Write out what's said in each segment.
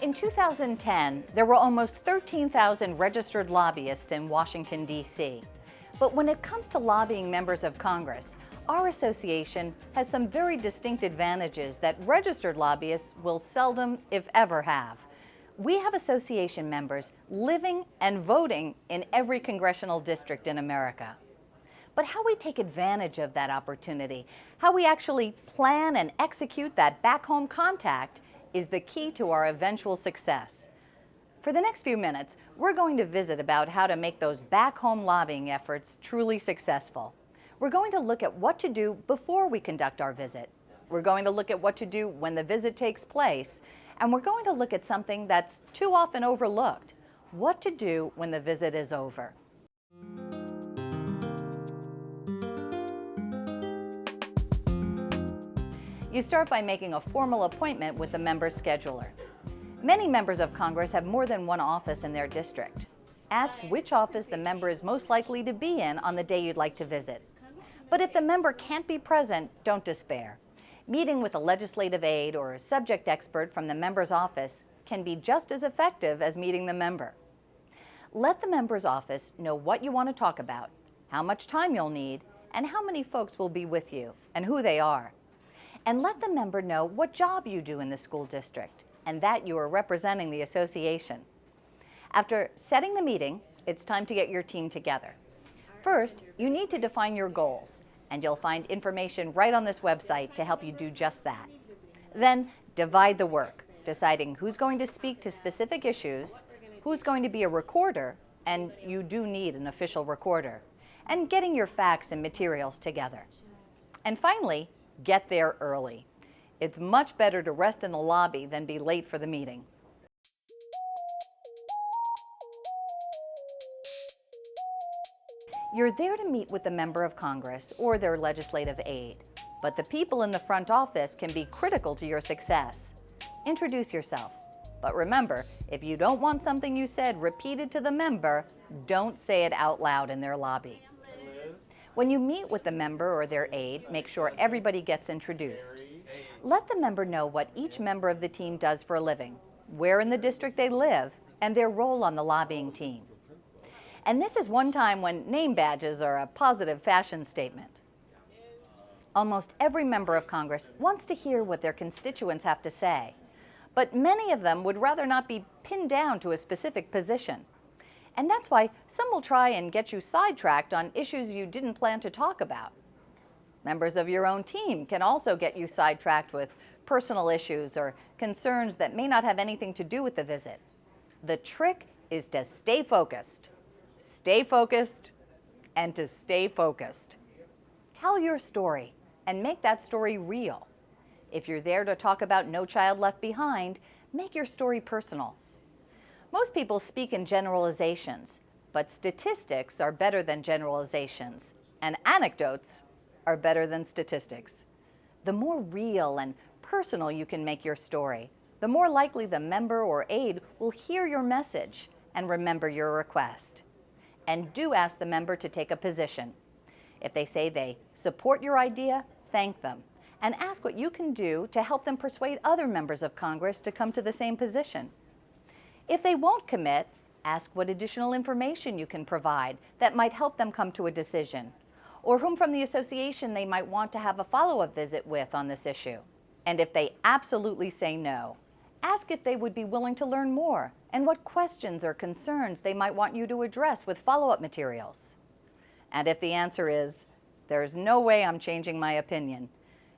In 2010, there were almost 13,000 registered lobbyists in Washington, D.C. But when it comes to lobbying members of Congress, our association has some very distinct advantages that registered lobbyists will seldom, if ever, have. We have association members living and voting in every congressional district in America. But how we take advantage of that opportunity, how we actually plan and execute that back-home contact, is the key to our eventual success. For the next few minutes, we're going to visit about how to make those back-home lobbying efforts truly successful. We're going to look at what to do before we conduct our visit. We're going to look at what to do when the visit takes place. And we're going to look at something that's too often overlooked: what to do when the visit is over. You start by making a formal appointment with the member's scheduler. Many members of Congress have more than one office in their district. Ask which office the member is most likely to be in on the day you'd like to visit. But if the member can't be present, don't despair. Meeting with a legislative aide or a subject expert from the member's office can be just as effective as meeting the member. Let the member's office know what you want to talk about, how much time you'll need, and how many folks will be with you, and who they are. And let the member know what job you do in the school district, and that you are representing the association. After setting the meeting, it's time to get your team together. First, you need to define your goals, and you'll find information right on this website to help you do just that. Then, divide the work, deciding who's going to speak to specific issues, who's going to be a recorder, and you do need an official recorder, and getting your facts and materials together. And finally, get there early. It's much better to rest in the lobby than be late for the meeting. You're there to meet with the member of Congress or their legislative aide, but the people in the front office can be critical to your success. Introduce yourself, but remember, if you don't want something you said repeated to the member, don't say it out loud in their lobby. When you meet with the member or their aide, make sure everybody gets introduced. Let the member know what each member of the team does for a living, where in the district they live, and their role on the lobbying team. And this is one time when name badges are a positive fashion statement. Almost every member of Congress wants to hear what their constituents have to say, but many of them would rather not be pinned down to a specific position. And that's why some will try and get you sidetracked on issues you didn't plan to talk about. Members of your own team can also get you sidetracked with personal issues or concerns that may not have anything to do with the visit. The trick is to stay focused, and to stay focused. Tell your story and make that story real. If you're there to talk about No Child Left Behind, make your story personal. Most people speak in generalizations, but statistics are better than generalizations, and anecdotes are better than statistics. The more real and personal you can make your story, the more likely the member or aide will hear your message and remember your request. And do ask the member to take a position. If they say they support your idea, thank them, and ask what you can do to help them persuade other members of Congress to come to the same position. If they won't commit, ask what additional information you can provide that might help them come to a decision, or whom from the association they might want to have a follow-up visit with on this issue. And if they absolutely say no, ask if they would be willing to learn more and what questions or concerns they might want you to address with follow-up materials. And if the answer is, "There's no way I'm changing my opinion,"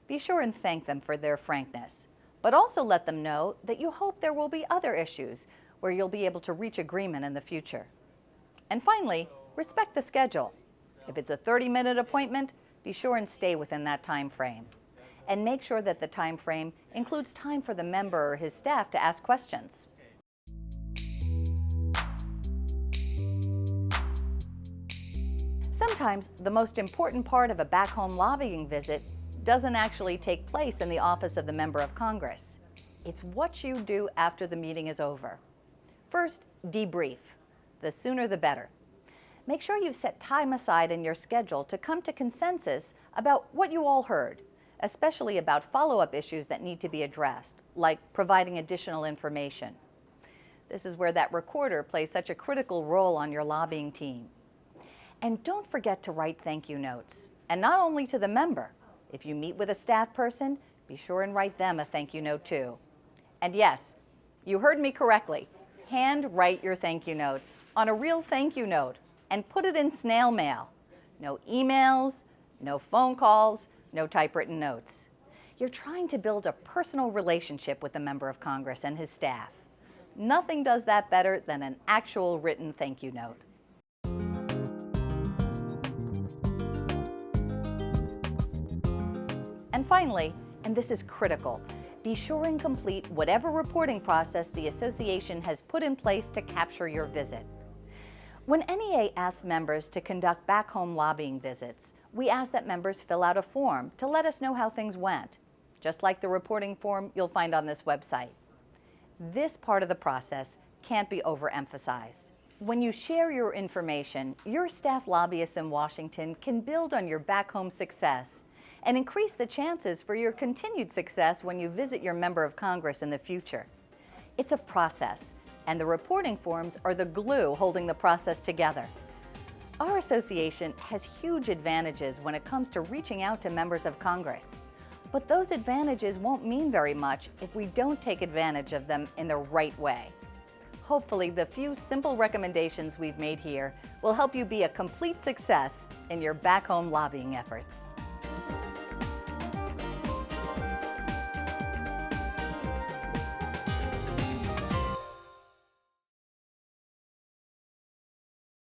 be sure and thank them for their frankness, but also let them know that you hope there will be other issues where you'll be able to reach agreement in the future. And finally, respect the schedule. If it's a 30-minute appointment, be sure and stay within that time frame. And make sure that the time frame includes time for the member or his staff to ask questions. Sometimes the most important part of a back-home lobbying visit doesn't actually take place in the office of the member of Congress. It's what you do after the meeting is over. First, debrief. The sooner the better. Make sure you've set time aside in your schedule to come to consensus about what you all heard, especially about follow-up issues that need to be addressed, like providing additional information. This is where that recorder plays such a critical role on your lobbying team. And don't forget to write thank you notes, and not only to the member. If you meet with a staff person, be sure and write them a thank you note too. And yes, you heard me correctly. Hand write your thank you notes on a real thank you note and put it in snail mail. No emails, no phone calls, no typewritten notes. You're trying to build a personal relationship with a member of Congress and his staff. Nothing does that better than an actual written thank you note. And finally, and this is critical, be sure and complete whatever reporting process the association has put in place to capture your visit. When NEA asks members to conduct back-home lobbying visits, we ask that members fill out a form to let us know how things went, just like the reporting form you'll find on this website. This part of the process can't be overemphasized. When you share your information, your staff lobbyists in Washington can build on your back-home success and increase the chances for your continued success when you visit your member of Congress in the future. It's a process, and the reporting forms are the glue holding the process together. Our association has huge advantages when it comes to reaching out to members of Congress. But those advantages won't mean very much if we don't take advantage of them in the right way. Hopefully, the few simple recommendations we've made here will help you be a complete success in your back-home lobbying efforts.